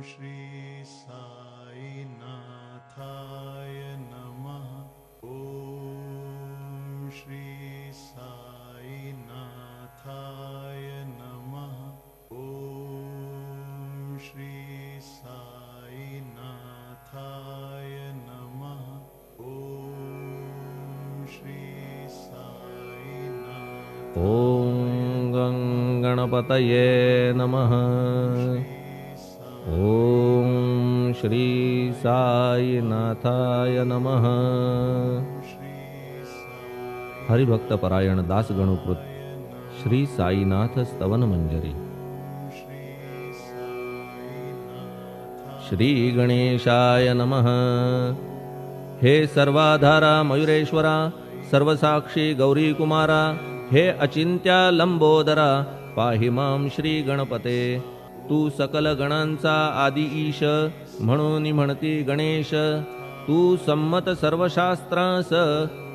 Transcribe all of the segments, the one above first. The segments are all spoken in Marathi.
श्री साईनाथाय नमः। ओम श्री साईनाथाय नमः। ओम श्री साईनाथाय नमः। ओम श्री साईनाथ। ओम गणपतये नमः। ओम श्री साईनाथाय नमः। हरिभक्तपरायण दासगणुकृत श्री साईनाथ स्तवन मंजरी। श्री गणेशाय नमः। हे सर्वाधारा मयुरेश्वरा, सर्वसाक्षी गौरी कुमारा, हे अचिंत्या लंबोदरा, पाहि मां श्री गणपते। तू सकल गणांचा आदि ईश, म्हणून म्हणती गणेश। तू संमत सर्वशास्त्रांस,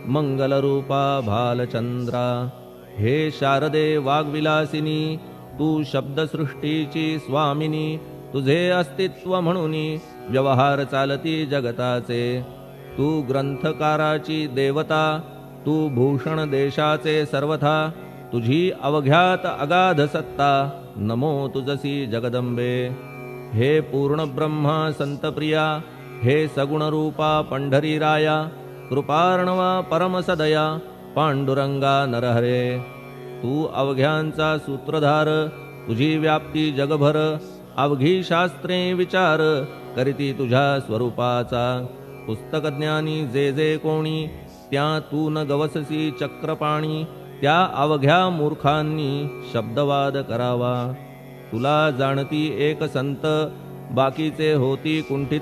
मंगलरूपा भालचंद्रा। हे शारदे वाग्विलासिनी, तू शब्दसृष्टीची स्वामिनी। तुझे अस्तित्व म्हणून व्यवहार चालती जगताचे। तू ग्रंथकाराची देवता, तू भूषण देशाचे सर्वथा। तुझी अवघ्यात अगाध सत्ता, नमो तुझसी जगदंबे। हे पूर्ण ब्रह्मा संतप्रिया, हे सगुण रूपा पंढरीराया। कृपार्णवा परमसदया, पांडुरंगा नरहरे। तू अवघ्यांचा सूत्रधार, तुझी व्याप्ती जगभर। अवघी शास्त्रे विचार, करीती तुझ्या स्वरूपाचा। पुस्तकज्ञानी जे जे कोणी, त्या तू न गवससी चक्रपाणी। त्या अवघ्या मूर्खांनी शब्दवाद करावा। तुला जाणती एक संत, बाकीचे होती कुंठित।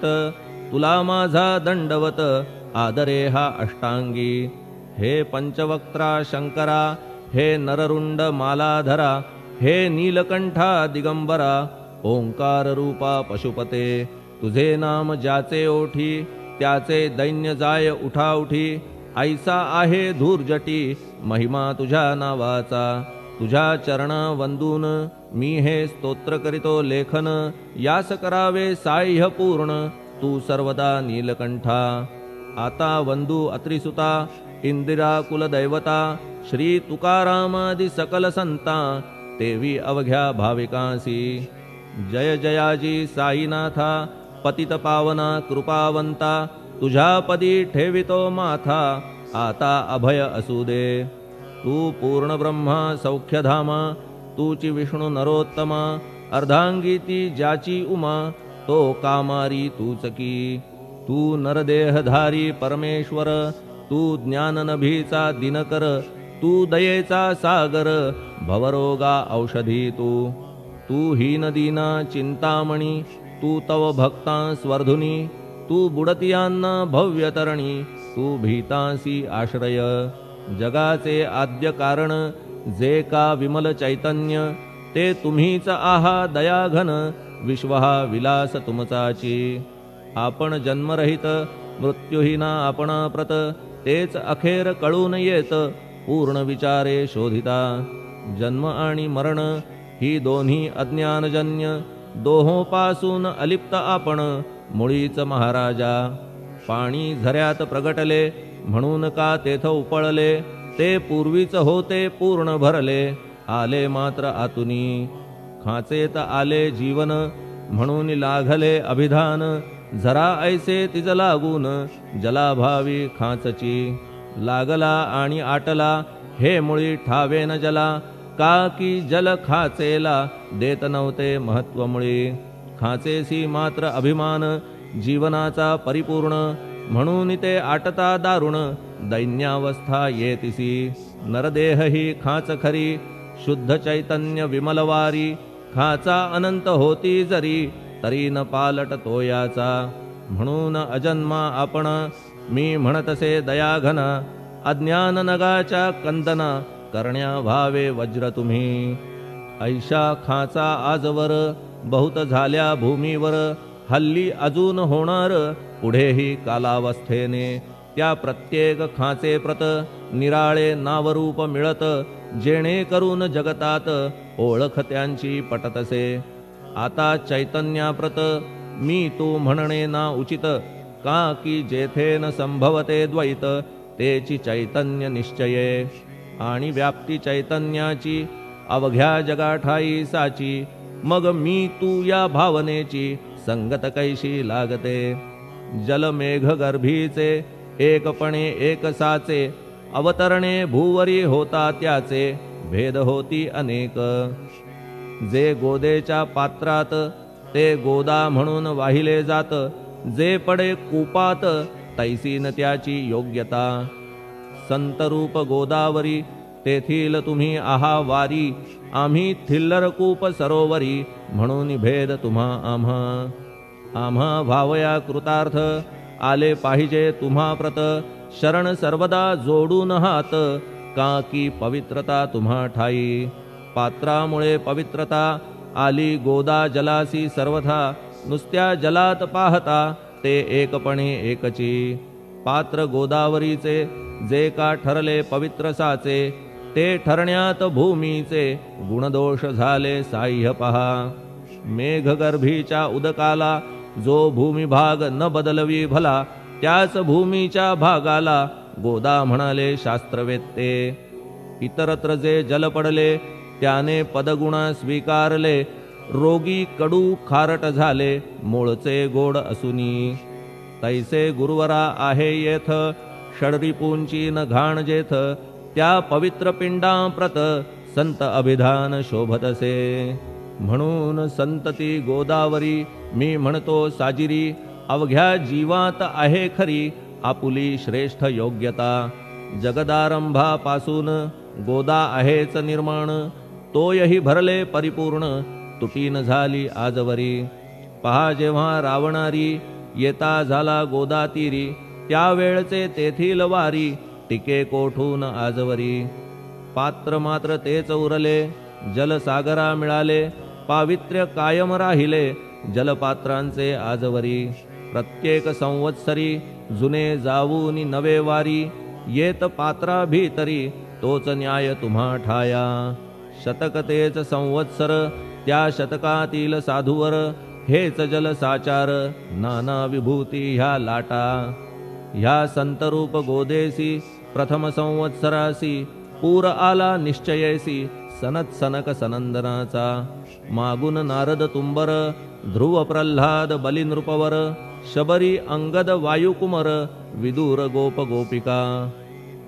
तुला माझा दंडवत, आदरे हा अष्टांगी। हे पंचवक्त्रा शंकरा, हे नररुंड मालाधरा। हे नीलकंठा दिगंबरा, ओंकार रूपा पशुपते। तुझे नाम ज्याचे ओठी, त्याचे दैन्य जाय उठाउठी। ऐसा आहे धूर्जटी, महिमा तुझ्या नावाचा। तुझ्या चरणा वंदून मी हे स्तोत्र करीतो लेखन। यास करावे साह्य पूर्ण, तू सर्वदा नीलकंठा। आता वंदू अत्रिसुता, इंदिरा कुलदैवता। श्री तुकारामादि सकल संता, तेवी अवघ्या भाविकांसी। जय जयाजी साईनाथा, पतित पावना कृपावंता। तुझ्या पदी ठेवितो माथा, आता अभय असू दे। तू पूर्ण ब्रह्मा सौख्यधामा, तूची विष्णू नरोत्तमा। अर्धांगीती ज्याची उमा, तो कामारी तूच की। तू नरदेहधारी परमेश्वर, तू ज्ञाननभीचा दिनकर। तू दयेचा सागर, भवरोगा औषधी तू। तू हीनदीना चिंतामणी, तू तव भक्ता स्वर्धुनी। तू बुडतियांना भव्यतरणी, तू भीतांसी आश्रय। जगाचे आद्य कारण, जे का विमल चैतन्य। ते तुम्हीच आहा दयाघन, विश्व हा विलास तुमचाची। आपण जन्मरहित, मृत्युहीना आपणा प्रत। तेच अखेर कळून येत, पूर्ण विचारे शोधिता। जन्म आणि मरण ही दोन्ही अज्ञानजन्य। दोहोपासून अलिप्त आपण, मुळीच महाराजा। पाणी झऱ्यात प्रगटले, म्हणून का तेथ उपळले। ते पूर्वीच होते पूर्ण भरले, आले मात्र आतुनी। खाचेत आले जीवन, म्हणून लागले अभिधान। झरा ऐसे तिज लागून, जलाभावी खाचची। लागला आणि आटला, हे मुळी ठावे न जला। का की जल खाचेला, देत नव्हते महत्व मुळी। खाचेसी मात्र अभिमान, जीवनाचा परिपूर्ण। म्हणून ते आटता दारुण, दैन्यावस्था येतिसी। नरदेह ही खाच खरी, शुद्ध चैतन्य विमलवारी। खाचा अनंत होती जरी, तरी न पालट तो याचा। म्हणून अजन्मा आपण, मी म्हणतसे दयाघन। अज्ञान नगाच्या कंदना, करण्या भावे वज्र तुम्ही। ऐशा खाचा आजवर, बहुत झाल्या भूमीवर। हल्ली अजून होणार, पुढेही कालावस्थेने। त्या प्रत्येक खाचे प्रत, निराळे नावरूप मिळत। जेणेकरून जगतात, ओळख त्यांची पटतसे। आता चैतन्याप्रत मी तू म्हणणे ना उचित, का की जेथे न संभवते द्वैत, तेची चैतन्य निश्चये. आणि व्याप्ती चैतन्याची अवघ्या जगाठाई साची, मग मी तू या भावनेची संगत कैशी लागते. जलमेघ गर्भीचे एकपणे एकसाचे, अवतरणे भूवरी होता त्याचे, भेद होती अनेक. जे गोदेच्या पात्रात ते गोदा म्हणून वाहिले जात, जे पडे कूपात तैसी न त्याची योग्यता. संतरूप गोदावरी तेथील तुम्ही आहा वारी, आम्ही थिल्लर कूप सरोवरी, म्हणून भेद तुम्हा आम्हा. आम्हा भावया कृतार्थ, आले पाहिजे तुम्हा प्रत, शरण सर्वदा जोडून हात, का की पवित्रता तुम्हा ठाई. पात्रामुळे पवित्रता आली गोदा जलासी सर्वथा, नुसत्या जलात पाहता ते एकपणे एकची. पात्र गोदावरीचे जे का ठरले पवित्र साचे, ते ठरण्यात भूमीचे गुणदोष झाले साह्य पहा. मेघगर्भीच्या उदकाला जो भूमिभाग न बदलवी भला, त्याच भूमीच्या भागाला गोदा म्हणाले शास्त्रवेत्ते. इतरत्र जे जल पडले त्याने पदगुणा स्वीकारले, रोगी कडू खारट झाले मूळचे गोड असुनी. तैसे गुरुवरा आहे येथ, षडरिपूंची न घाण जेथ, त्या पवित्र पिंडाप्रत संत अभिधान शोभतसे. म्हणून संतती गोदावरी मी म्हणतो साजिरी, अवघ्या जीवात आहे खरी आपुली श्रेष्ठ योग्यता. जगदारंभापासून गोदा आहेच निर्माण, तोयही भरले परिपूर्ण, तुटीन झाली आजवरी. पहा जेव्हा रावणारी येता झाला गोदा तीरी, त्यावेळचे तेथील वारी टिके कोठून आजवरी. पात्र मात्र तेच उरले, जलसागरा मिळाले, पावित्र्य कायम राहिले जलपात्रांचे आजवरी. प्रत्येक संवत्सरी जुने जाऊनी नवे वारी, येत पात्रा भीतरी तोच न्याय तुम्हा ठाया. शतक तेच संवत्सर, त्या शतकातील साधूवर हेच जल साचार, नाना विभूती ह्या लाटा. ह्या संतरूप गोदेसी प्रथम संवत्सरासी, पूर आला निश्चयेसी सनत सनक सनंदनाचा. मागून नारद तुंबर, ध्रुव प्रल्हाद बलिनृपवर, शबरी अंगद वायुकुमर, विदूर गोप गोपिका.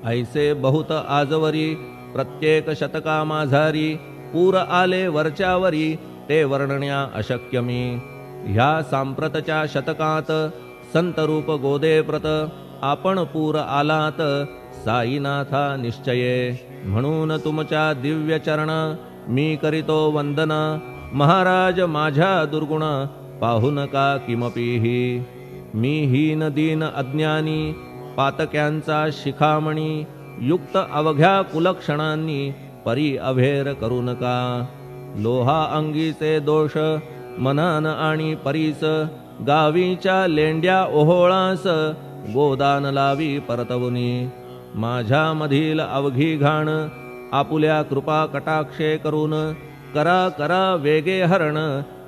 ऐसे बहुत आजवरी प्रत्येक शतका माझारी, पूर आले वरच्यावरी ते वर्णण्या अशक्य मी. ह्या सांप्रतच्या शतकात संतरूप गोदेप्रत, आपण पूर आलात साईनाथा निश्चये. म्हणून तुमच्या दिव्य चरण मी करीतो वंदना, महाराज माझ्या दुर्गुण पाहू नका किमपीही. मी हीन दीन अज्ञानी, पातक्यांचा शिखामणी, युक्त अवघ्या कुलक्षणांनी परी अभेर करू नका. लोहा अंगीचे दोष मनान आणि परीस, गावीच्या लेंड्या ओहोळास गोदान लावी परतवुनी. माझ्या मधील अवघी घाण आपुल्या कृपा कटाक्षे करून, करा करा वेगे हरण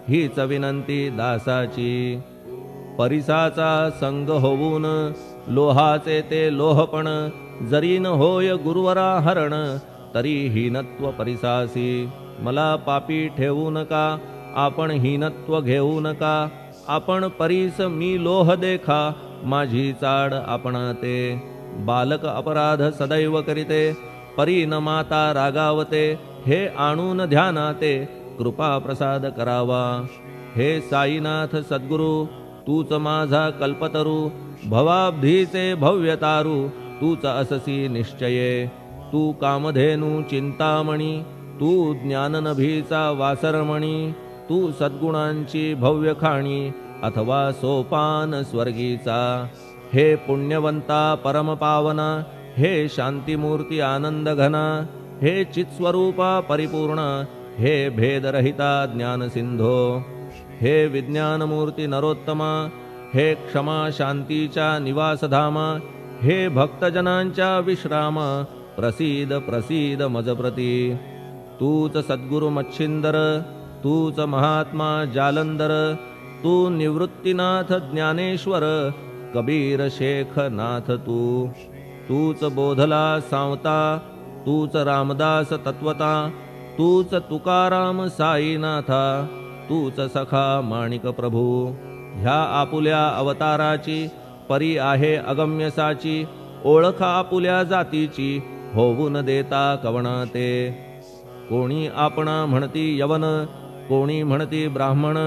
हीच विनंती दासाची. परिसाचा संग होऊन लोहाचे ते लोहपण, जरी न होय गुरुवरा हरण तरी हीनत्व परिसासी. मला पापी ठेवू नका, आपण हीनत्व घेऊ नका. आपण परीस मी लोह देखा, माझी चाड आपणाते. बालक अपराध सदैव करीते, परी न माता रागावते. हे आणून ध्यानाते, कृपा प्रसाद करावा. हे साईनाथ सद्गुरु, तूच माझा कल्पतरू. भवाब्धीचे भव्यतारू, तूच अससी निश्चये. तू कामधेनू चिंतामणी, तू ज्ञाननभीचा वासरमणी. तू सद्गुणांची भव्य खाणी, अथवा सोपान स्वर्गीचा. हे पुण्यवंता परमपावना, हे शांतिमूर्ती आनंद घना. हे चित्स्वरूपा परिपूर्ण, हे भेदरहिता ज्ञानसिंधो. हे विज्ञानमूर्ती नरोत्तमा, हे क्षमा शांतीच्या निवासधामा. हे भक्तजनांच्या विश्राम, प्रसीद प्रसीद मजप्रती. तूच सद्गुरु मच्छिंदर, तूच महात्मा जालंदर. तू निवृत्तीनाथ ज्ञानेश्वर कबीर शेख नाथ तूच बोधला सांवता, तूच रामदास तत्वता, तूच तुकाराम साईनाथा, तूच सखा माणिक प्रभू. ह्या आपुल्या अवताराची परी आहे अगम्यसाची, ओळख आपुल्या जातीची होऊन देता कवणा ते. कोणी आपणा म्हणती यवन, कोणी म्हणती ब्राह्मण,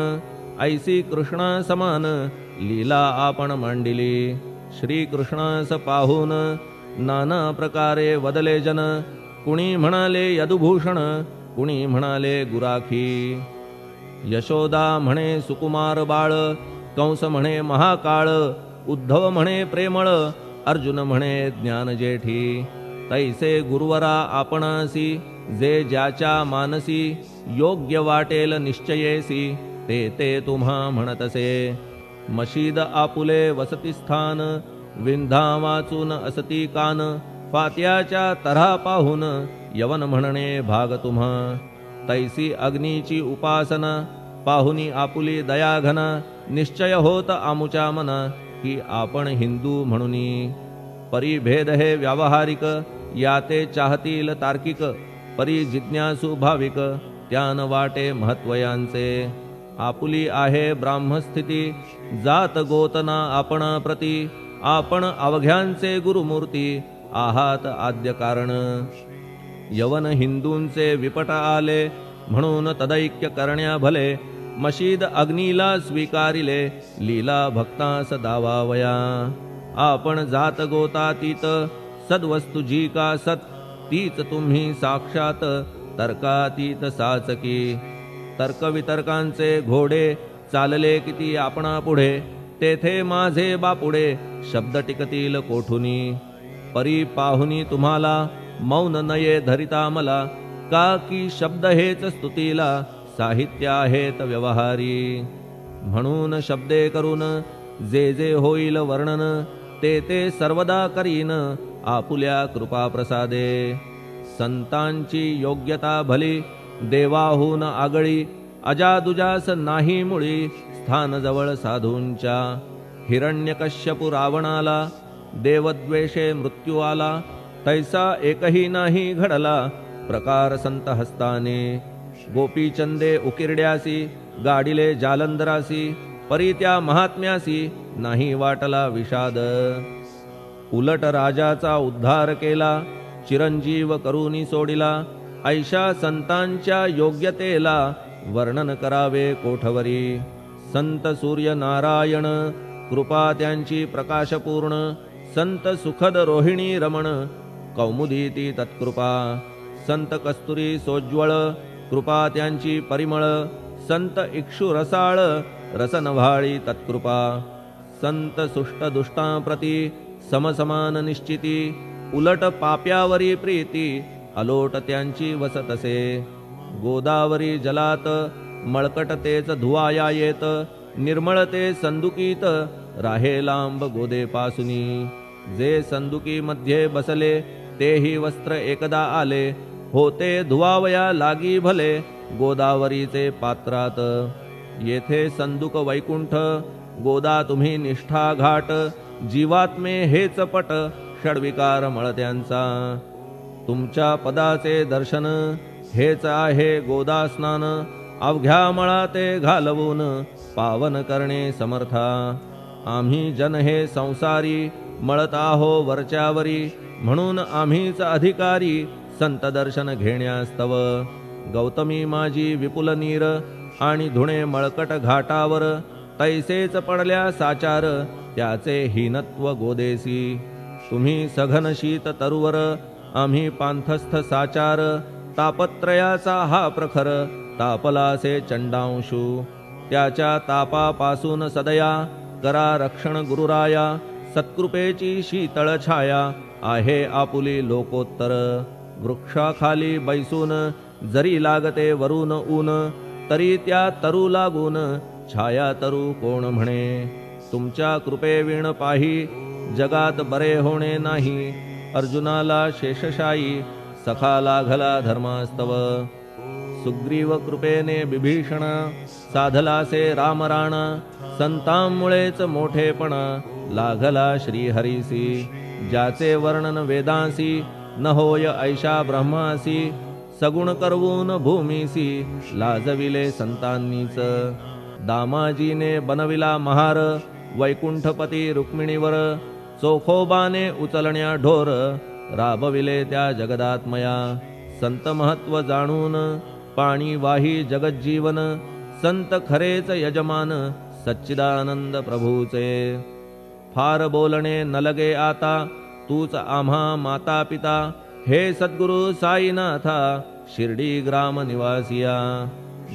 ऐसी कृष्णा समान लीला आपण मांडिली. श्री कृष्णास पाहून नाना प्रकारे वदले जन, कुणी म्हणाले यदुभूषण, कुणी म्हणाले गुराखी. यशोदा म्हणे सुकुमार बाळ, कंस म्हणे महाकाळ, उद्धव म्हणे प्रेमळ, अर्जुन म्हणे ज्ञान जेठी. तैसे गुरुवरा आपणासी, जे ज्याच्या मानसी योग्य वाटेल निश्चयेसी, ते ते तुम्हा म्हणतसे. मशीद आपुले वसतिस्थान, विंधा वाचून असती कान, फात्याच्या तऱ्हा पाहून यवन म्हणणे भाग तुम्हा. तैसी अग्नीची उपासना पाहुनी आपुली दयाघना, निश्चय होत आमुच्या मना की आपण हिंदू म्हणूनी. परिभेद हे व्यावहारिक, याते चाहतील तार्किक, परी जिज्ञासू भाविक, त्यान वाटे महत्वयांचे. आपुली आहे ब्राह्मस्थिती, जात गोतना आपणा प्रती, आपण अवघ्यांचे गुरुमूर्ती आहात आद्य कारण. यवन हिंदूंचे विपट आले, म्हणून तदैक्य करण्या भले, मशीद अग्नीला स्वीकारिले, लीला भक्तास दावावया. आपण जात गोतातीत, सद्वस्तु जी का सत, तीच तुम्ही साक्षात तर्कातीत साचकी. तर्कवितर्कांचे घोडे चालले किती आपणा पुढे, तेथे माझे बापुडे शब्द टिकतील कोठुनी. परी पाहुनी तुम्हाला मौन नये धरिता मला, का की शब्द हेच स्तुतीला साहित्य आहेत व्यवहारी. म्हणून शब्दे करून जे जे होईल वर्णन, ते ते सर्वदा करीन आपुल्या कृपा प्रसादे. संतांची योग्यता भली देवाहून आगळी, अजादुजास नाही मुळी स्थान जवळ साधूंच्या. हिरण्यकश्यपू रावणाला देवद्वेषे मृत्यू आला, तैसा एकही नाही घडला प्रकार संत हस्ताने. गोपीचंदे उकिरड्यासी, गाडिले जालंधरासी, परी त्या महात्म्यासी नाही वाटला विषाद. उलट राजाचा उद्धार केला, चिरंजीव करूनी सोडिला, ऐशा संतांच्या योग्यतेला वर्णन करावे कोठवरी. संत सूर्य नारायण कृपा त्यांची प्रकाशपूर्ण, संत सुखद रोहिणी रमण कौमुदी ती तत्कृपा. संत कस्तुरी सोज्वळ कृपा त्यांची परिमळ, संत इक्षु रसाळ रसनव्हाळी तत्कृपा. संत सुष्ट दुष्टांप्रती समसमान निश्चिती, उलट पाप्यावरी प्रीती अलोट त्यांची वसतसे. गोदावरी जलात मळकट तेच धुवाया येत, निर्मळते संदुकीत राहे लांब गोदेपासुनी. जे संदुकी मध्ये बसले तेही वस्त्र एकदा आले, होते धुवावया लागी भले गोदावरीचे पात्रात. येथे संदुक वैकुंठ, गोदा तुम्ही निष्ठा घाट, जीवात्मे हेच पट षडविकार मळत्यांचा. तुमच्या पदाचे दर्शन हेच आहे गोदा स्नान, अवघ्या मळाते घालवून पावन करणे समर्था. आम्ही जन हे संसारी मळत आहो वरच्यावरी, म्हणून आम्हीच अधिकारी संत दर्शन घेण्यास्तव. गौतमी माझी विपुल नीर आणि धुणे मळकट घाटावर, तैसेच पडल्या साचार त्याचे हीनत्व गोदेसी. तुम्ही सघन शीत तरुवर, आम्ही पांथस्थ साचार, तापत्रयाचा हा प्रखर तापलासे चंडांशू. त्याच्या तापापासून सदया करा रक्षण गुरुराया, सत्कृपेची शीतळ छाया आहे आपुली लोकोत्तर. वृक्षाखाली बैसून जरी लागते वरून ऊन, तरी त्या तरू लागून छाया तरू कोण म्हणे. तुमच्या कृपेविण पाही जगात बरे होणे नाही, अर्जुनाला शेषशायी सखा लागला धर्मास्तव. सुग्रीव कृपेने बिभीषण साधलासे रामराण संतांमुळेच मोठेपण लागला श्रीहरीसी ज्याचे वर्णन वेदांसी न होय ऐशा ब्रह्मासी सगुण करवून भूमीसी लाजविले संतांनीच दामाजीने बनविला महार वैकुंठपती रुक्मिणीवर चोखोबाने उचलण्या ढोर राबविले त्या जगदात्मया संत महत्व जाणून पाणी वाही जगज्जीवन संत खरेच यजमान सच्चिदानंद प्रभूचे फार बोलणे न लगे आता तूच आम्हा माता पिता हे सद्गुरु साईनाथा शिर्डी ग्राम निवासिया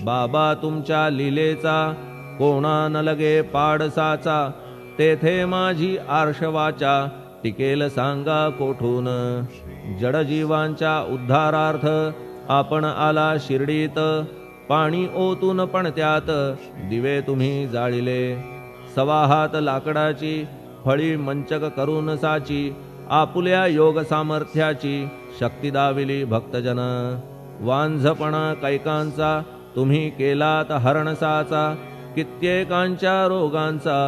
बाबा तुमच्या लीलेचा कोणा न लगे पाडसाचा तेथे माझी आर्षवाचा टिकेल सांगा कोठून जडजीवांच्या उद्धारार्थ आपण आला शिर्डीत पाणी ओतून पण त्यात दिवे तुम्ही जाळिले सवा हात लाकडाची फळी मंचक करून साची आपुल्या योग सामर्थ्याची शक्ती दाविली भक्तजन वांझपणा कैकांचा तुम्ही केलात हरणसाचा कित्येकांच्या रोगांचा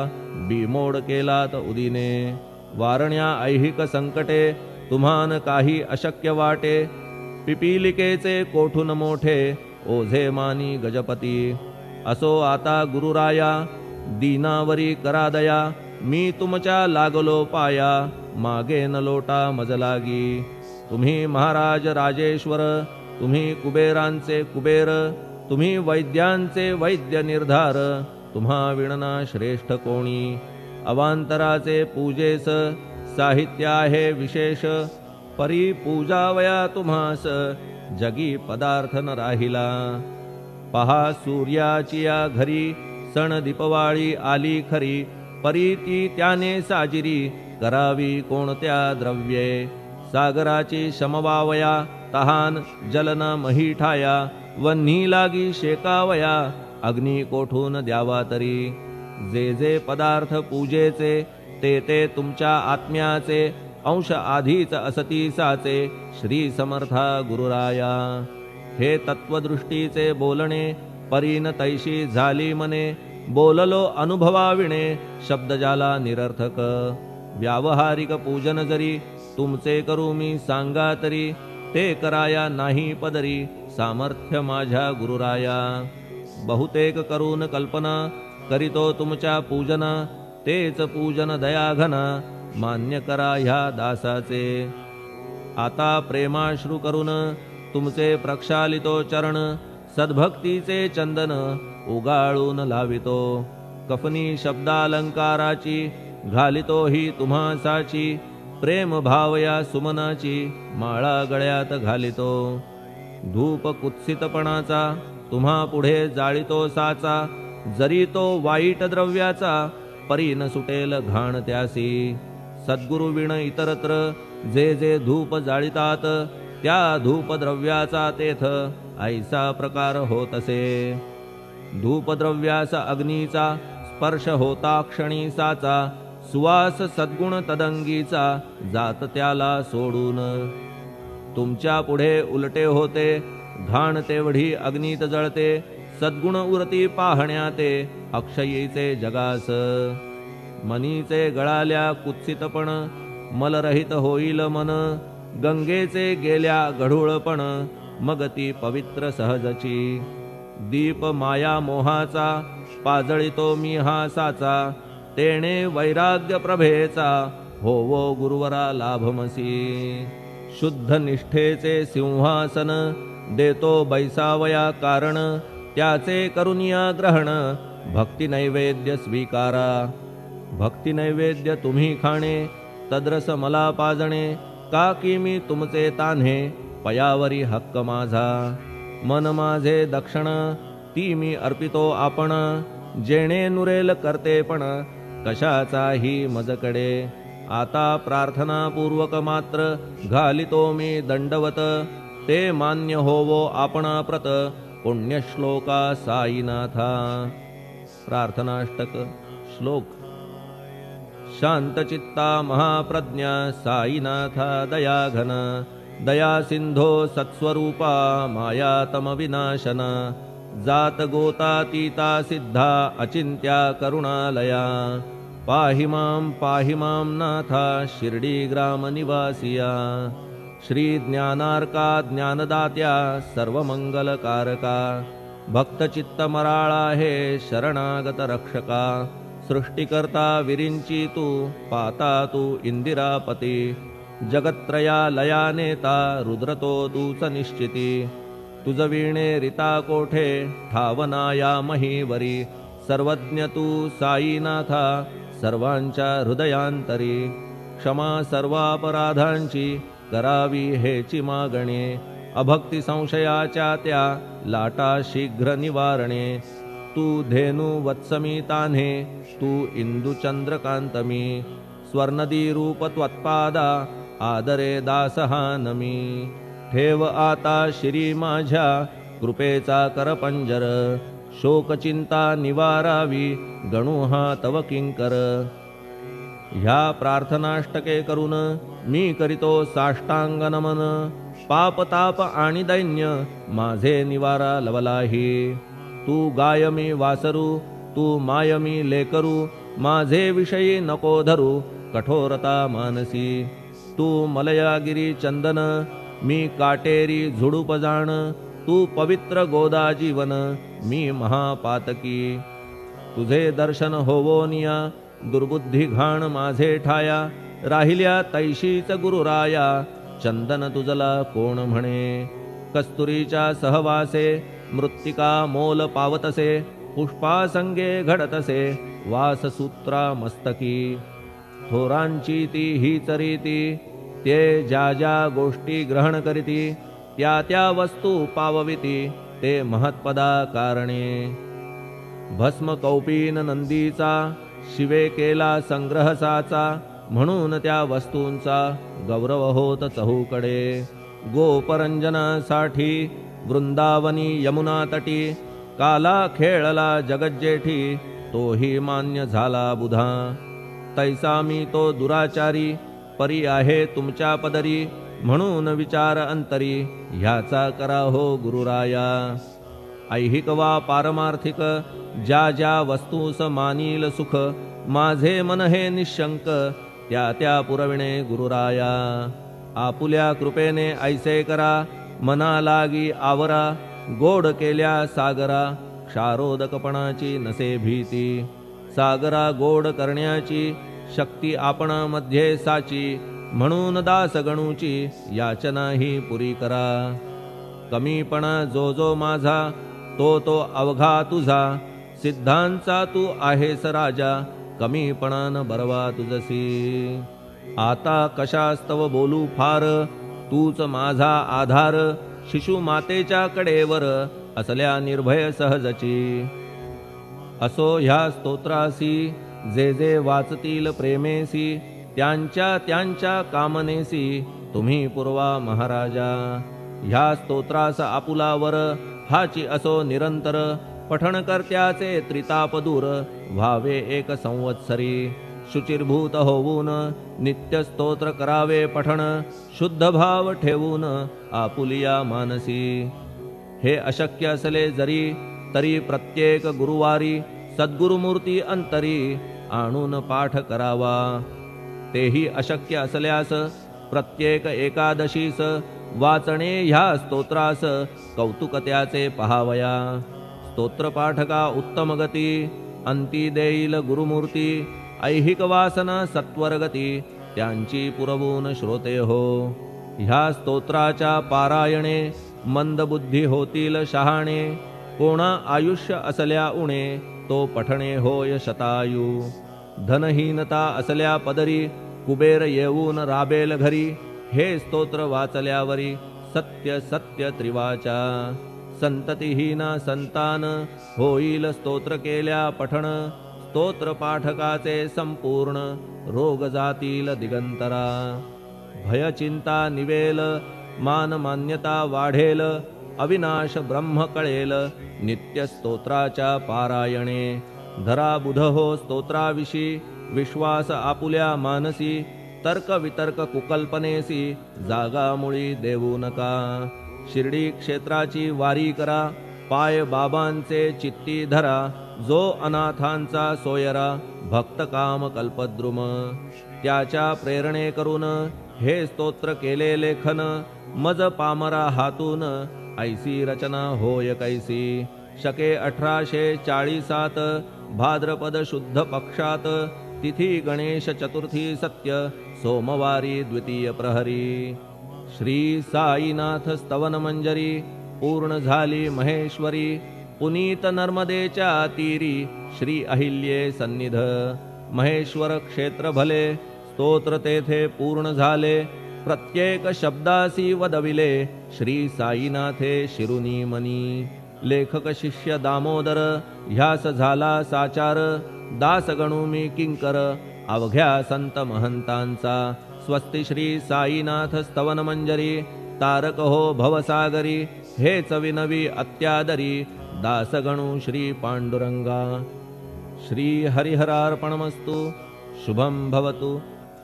बिमोड केलात उदिने वारण्या ऐहिक संकटे तुम्हान काही अशक्य वाटे पिपीलिकेचे कोठून मोठे ओझे मानी गजपती असो आता गुरुराया दीनावरी करा दया मी तुमच्या लागलो पाया मागे न लोटा मजलागी तुम्ही महाराज राजेश्वर तुम्ही कुबेरांचे कुबेर तुम्ही वैद्यांचे वैद्य निर्धार तुम्हा विणना श्रेष्ठ कोणी अवांतराचे पूजेस साहित्य आहे विशेष परी पूजावया तुम्हास जगी पदार्थ न राहिला पहा सूर्याची या घरी सण दीपवाळी आली खरी परी ती त्याने साजिरी करावी कोणत्या द्रव्ये सागराची शमवावया तहान जलन मही ठाया वन्ही लागी शेकावया अग्नी कोठून द्यावा तरी जे जे पदार्थ पूजेचे ते ते तुमच्या आत्म्याचे अंश आधीच असती साचे श्री समर्था गुरुराया हे तत्वदृष्टीचे बोलणे परीन तैशी झाली मने बोललो अनुभवाविणे शब्द जाला निरर्थक व्यावहारिक पूजन जरी तुमचे करू मी सांगा तरी ते कराया नाही पदरी सामर्थ्य माझ्या गुरुराया बहुतेक करून कल्पना करीतो तुमच्या पूजन तेच पूजन दयाघन मान्य करा ह्या दासाचे आता प्रेमाश्रू करून तुमचे प्रक्षालितो चरण सद्भक्तीचे चंदन उगाळून लावितो कफनी शब्दालंकाराची घालितो ही तुम्हासाची प्रेम भावया सुमनाची माळा गळ्यात घालितो धूप कुत्सितपणाचा तुम्हा पुढे जाळितो साचा जरी तो वाईट द्रव्याचा परी न सुटेल घाण त्यासी सद्गुरु विण इतरत्र जे जे धूप जाळितात त्या धूप द्रव्याचा तेथ ऐसा प्रकार होत असे धूपद्रव्यास अग्नीचा स्पर्श होता क्षणी साचा सुवास सद्गुण तदंगीचा जात त्याला सोडून तुमच्या पुढे उलटे होते घाण तेवढी अग्नीत जळते सद्गुण उरती पाहण्याते अक्षयीचे जगास मनीचे गळाल्या कुत्सितपण मलरहित होईल मन गंगेचे गेल्या गढूळपण मग ती पवित्र सहजची दीप माया मोहाचा पाजळितो मी हा साचा तेणे वैराग्य प्रभेचा होवो गुरुवरा लाभमसी शुद्ध निष्ठेचे सिंहासन देतो बैसावया कारण त्याचे करुनिया ग्रहण भक्ती नैवेद्य स्वीकारा भक्ती नैवेद्य तुम्ही खाणे तद्रस मला पाजणे का की मी तुमचे तान्हे पयावरी हक्क माझा मन माझे दक्षिण ती मी अर्पितो आपण जेणे नुरेल करते पण कशाचाही मजकडे आता प्रार्थना पूर्वक मात्र घालितो मी दंडवत ते मान्य होवो आपणा प्रत पुण्यश्लोका साईनाथा प्रार्थनाष्टक श्लोक शांतचित्ता महाप्रज्ञा साईनाथा दयाघन दया सिंधो सत्स्वरूपा मायातम विनाशन जात गोतातीता सिद्धा अचिंत्या करुणालया पाहि मां नाथा शिर्डी ग्राम निवासिया श्री ज्ञानार्का ज्ञानदात्या सर्वमंगलकारका भक्तचित्तमराळा हे शरणागत रक्षका सृष्टिकर्ता विरिंची तू पाता तू इंदिरापती जगत्त्रया लया नेता रुद्रतो तूच निश्चिती तुझ वीणे रिता कोठे ठावनाया महीवरी सर्वज्ञ तू साईनाथा सर्वांच्या हृदयांतरी क्षमा सर्वापराधांची करावी हेची मागणे अभक्ती संशयाच्या त्या लाटा शीघ्र निवारणे तू धेनु वत्समी तान्हे तू इंदू चंद्रकांतमी स्वर्णदी रूप त्वत्पादा आदरे दासहानमी ठेव आता शिरी माझ्या कृपेचा करपंजर शोकचिंता निवारावी गणू हा तव किंकर ह्या प्रार्थनाष्टके करून मी करीतो साष्टांग नमन पाप ताप आणि दैन्य माझे निवारा लवलाही तू गाय मी वासरू तू माय मी लेकरू माझे विषयी नको धरू कठोरता मानसी तू मलयागिरी चंदन मी काटेरी झुडूप जाण तू पवित्र गोदा जीवन मी महापातकी तुझे दर्शन होवोनिया दुर्बुद्धी घाण माझे ठाया राहिल्या तैशीच गुरुराया चंदन तुझला कोण म्हणे कस्तुरीच्या सहवासे मृत्तिका मोल पावतसे पुष्पासंगे घडतसे वाससूत्रा मस्तकी थोरांची ती हीच रीती ते ज्या ज्या गोष्टी ग्रहण करीती त्या त्या वस्तू पावविती ते महत्पदा कारणे भस्म कौपीन नंदीचा शिवे केला संग्रह साचा म्हणून त्या वस्तूंचा गौरव होत चहूकडे गोपरंजनासाठी वृंदावनी यमुना तटी काला खेळला जगज्जेठी तोही मान्य झाला बुधा तैसा मी तो दुराचारी परी आहे तुमच्या पदरी म्हणून विचार अंतरी ह्याचा करा हो गुरुराया ऐहिक वा पारमार्थिक ज्या ज्या वस्तूस मानील सुख माझे मन हे निशंक त्या त्या पुरविणे गुरुराया आपुल्या कृपेने ऐसे करा मना लागी आवरा गोड केल्या सागरा क्षारोदकपणाची नसे भीती सागरा गोड करण्याची शक्ती आपणामध्ये साची म्हणून दास गणूची याचना ही पुरी करा कमीपणा जो जो माझा तो तो अवघा तुझा सिद्धांचा तू आहेस राजा कमीपणान बरवा तुझसी आता कशास्तव बोलू फार तूच माझा आधार शिशु मातेच्या कडेवर असल्या निर्भय सहजची असो ह्या स्तोत्रासी जे जे वाचतील प्रेमेसी त्यांच्या त्यांच्या कामनेसी तुम्ही पुरवा महाराजा ह्या स्तोत्रास आपुलावर हाची असो निरंतर पठण करत्याचे त्रिताप दूर व्हावे एक संवत्सरी शुचिर्भूत होऊन नित्य स्तोत्र करावे पठण शुद्ध भाव ठेवून आपुलिया मानसी हे अशक्य असले जरी तरी प्रत्येक गुरुवारी सद्गुरुमूर्ती अंतरी आणून पाठ करावा तेही अशक्य असल्यास प्रत्येक एकादशीस वाचणे ह्या स्तोत्रास कौतुक त्याचे पहावया स्तोत्रपाठका उत्तम गती अंती देईल गुरुमूर्ती ऐहिक वासना सत्वरगती त्यांची पुरवून श्रोते हो ह्या स्तोत्राच्या पारायणे मंदबुद्धी होतील शहाणे कोणा आयुष्य असल्या उणे तो पठणे होय शतायू धनहीनता असल्या पदरी कुबेर येऊन राबेल घरी हे स्तोत्र वाचल्यावरी सत्य सत्य त्रिवाचा संततिहीना संतान होईल स्तोत्र केल्या पठण स्तोत्र पाठकाचे संपूर्ण रोग जातील दिगंतरा भय चिंता निवेल मान मान्यता वाढेल अविनाश ब्रह्म कळेल नित्य स्तोत्राच्या पारायणे धरा बुध हो स्तोत्राविषयी विश्वास आपुल्या मानसी तर्क वितर्क कुकल्पनेसी जागा मुळी देऊ नका. शिर्डी क्षेत्राची वारी करा, पाय बाबांचे चित्ती धरा. जो अनाथांचा सोयरा, भक्त काम कल्पद्रुम. त्याच्या प्रेरणे करून हे स्तोत्र केले लेखन. मज पामरा हातून ऐसी रचना होय कैसी. शके 1847 भाद्रपद शुद्ध पक्षात. तिथी गणेश चतुर्थी सत्य सोमवारी द्वितीय प्रहरी. श्री साईनाथ स्तवन मंजरी पूर्ण झाली महेश्वरी. पुनीत नर्मदेच्या तीरी श्री अहिल्ये सन्निध. महेश्वर क्षेत्र भले स्तोत्र तेथे पूर्ण झाले. प्रत्येक शब्दासी वदविले श्री साईनाथे शिरुनी मनी. लेखक शिष्य दामोदर ह्यास झाला साचार. दास गणू मी किंकर अवघ्या संत महंतांचा. स्वस्ति श्री साईनाथ स्तवन मंजरी तारक हो भवसागरी. हेच विनवी अत्यादरी दास गणू श्री पांडुरंगा. श्री हरिहरार्पणमस्तु. शुभं भवतु.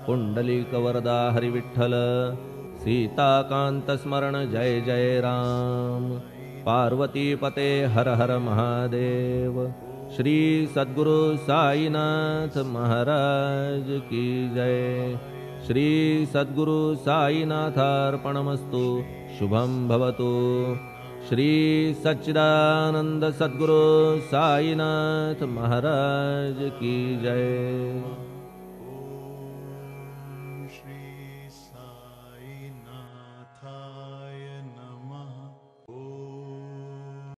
पुंडलिक वरदा हरिविठ्ठल. सीताकांत स्मरण जय जय राम. पार्वती पते हर हर महादेव. श्री सद्गुरु साईनाथ महाराज की जय. श्री सद्गुरु साईनाथार्पणमस्तु. शुभं भवतु. श्री सच्चिदानंद सद्गुरु साईनाथ महाराज की जय.